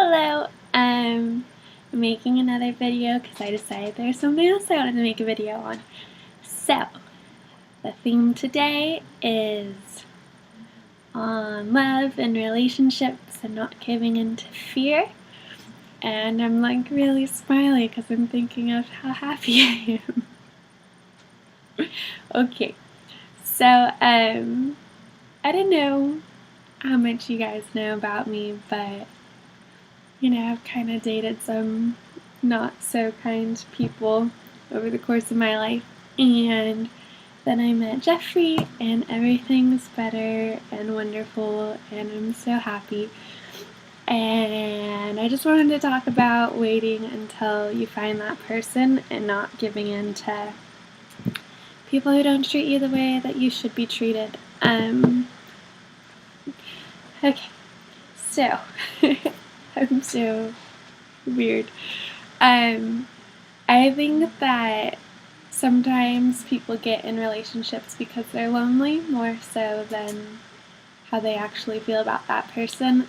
Hello, I'm making another video because I decided there's something else I wanted to make a video on. So, the theme today is on love and relationships and not giving in to fear. And I'm like really smiley because I'm thinking of how happy I am. Okay, so I don't know how much you guys know about me, but I've kind of dated some not so kind people over the course of my life, and then I met Jeffrey, and everything's better and wonderful, and I'm so happy. And I just wanted to talk about waiting until you find that person and not giving in to people who don't treat you the way that you should be treated. Okay, so I'm so weird. I think that sometimes people get in relationships because they're lonely more so than how they actually feel about that person.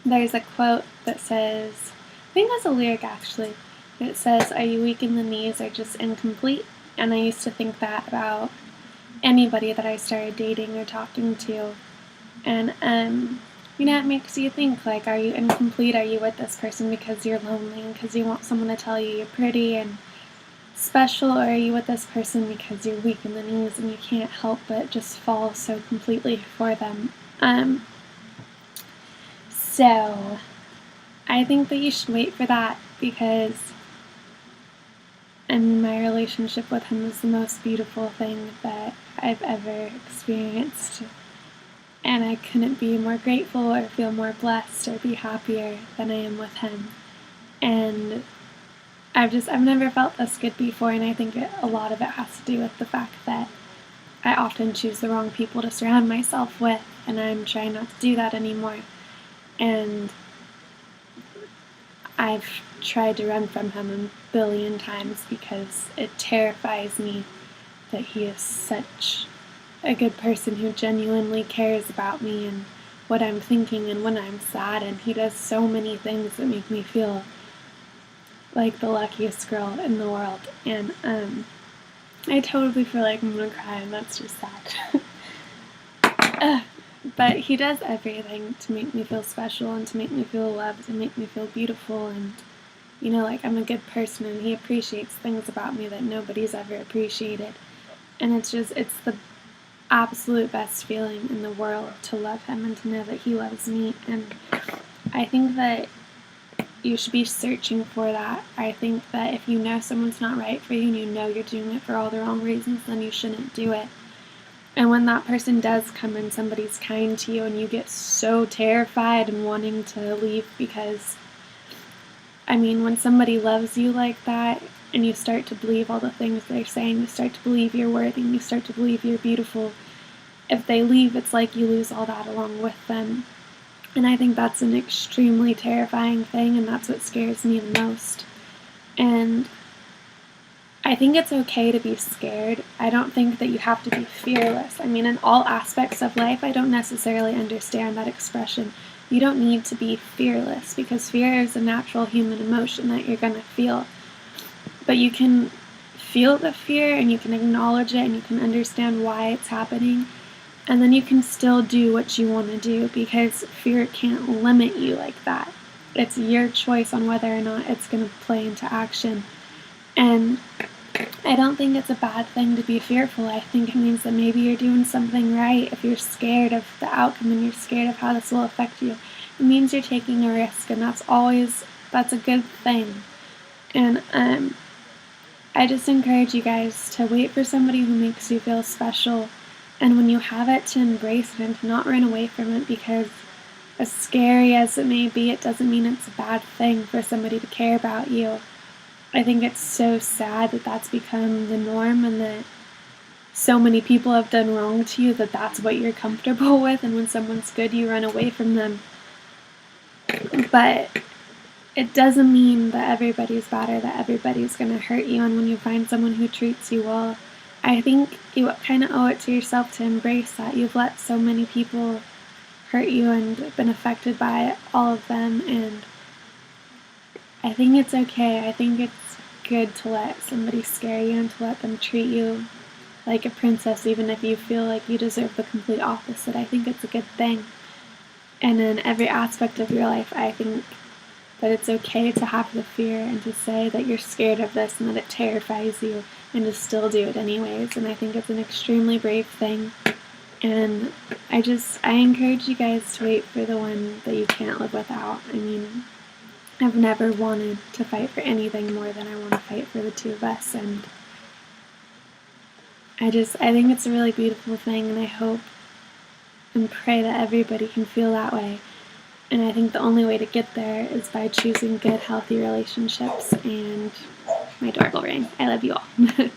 There's a quote that says, I think it's a lyric actually, it says, "Are you weak in the knees or just incomplete?" And I used to think that about anybody that I started dating or talking to. And it makes you think, like, are you incomplete? Are you with this person because you're lonely and because you want someone to tell you you're pretty and special? Or are you with this person because you're weak in the knees and you can't help but just fall so completely for them? So I think that you should wait for that, because my relationship with him is the most beautiful thing that I've ever experienced. And I couldn't be more grateful or feel more blessed or be happier than I am with him. And I've never felt this good before, and I think a lot of it has to do with the fact that I often choose the wrong people to surround myself with, and I'm trying not to do that anymore. And I've tried to run from him a billion times because it terrifies me that he is such a good person who genuinely cares about me and what I'm thinking and when I'm sad, and he does so many things that make me feel like the luckiest girl in the world. And I totally feel like I'm gonna cry, and that's just sad. But he does everything to make me feel special and to make me feel loved and make me feel beautiful, and like I'm a good person, and he appreciates things about me that nobody's ever appreciated. And it's the absolute best feeling in the world to love him and to know that he loves me. And I think that you should be searching for that. I think that if you know someone's not right for you and you know you're doing it for all the wrong reasons, then you shouldn't do it. And when that person does come and somebody's kind to you and you get so terrified and wanting to leave, because when somebody loves you like that and you start to believe all the things they're saying, you start to believe you're worthy, and you start to believe you're beautiful, if they leave, it's like you lose all that along with them. And I think that's an extremely terrifying thing, and that's what scares me the most. And I think it's okay to be scared. I don't think that you have to be fearless. In all aspects of life, I don't necessarily understand that expression. You don't need to be fearless, because fear is a natural human emotion that you're going to feel. But you can feel the fear, and you can acknowledge it, and you can understand why it's happening. And then you can still do what you want to do, because fear can't limit you like that. It's your choice on whether or not it's going to play into action. And I don't think it's a bad thing to be fearful. I think it means that maybe you're doing something right. If you're scared of the outcome and you're scared of how this will affect you, it means you're taking a risk, and that's a good thing. And I just encourage you guys to wait for somebody who makes you feel special, and when you have it, to embrace it and to not run away from it, because as scary as it may be, it doesn't mean it's a bad thing for somebody to care about you. I think it's so sad that that's become the norm, and that so many people have done wrong to you that that's what you're comfortable with, and when someone's good, you run away from them. But it doesn't mean that everybody's bad or that everybody's going to hurt you. And when you find someone who treats you well, I think you kind of owe it to yourself to embrace that. You've let so many people hurt you and been affected by all of them, and I think it's okay. I think it's good to let somebody scare you and to let them treat you like a princess, even if you feel like you deserve the complete opposite. I think it's a good thing. And in every aspect of your life, I think that it's okay to have the fear and to say that you're scared of this and that it terrifies you and to still do it anyways. And I think it's an extremely brave thing. And I encourage you guys to wait for the one that you can't live without. I mean, I've never wanted to fight for anything more than I want to fight for the two of us. And I think it's a really beautiful thing, and I hope and pray that everybody can feel that way. And I think the only way to get there is by choosing good, healthy relationships. And my doorbell rang. I love you all.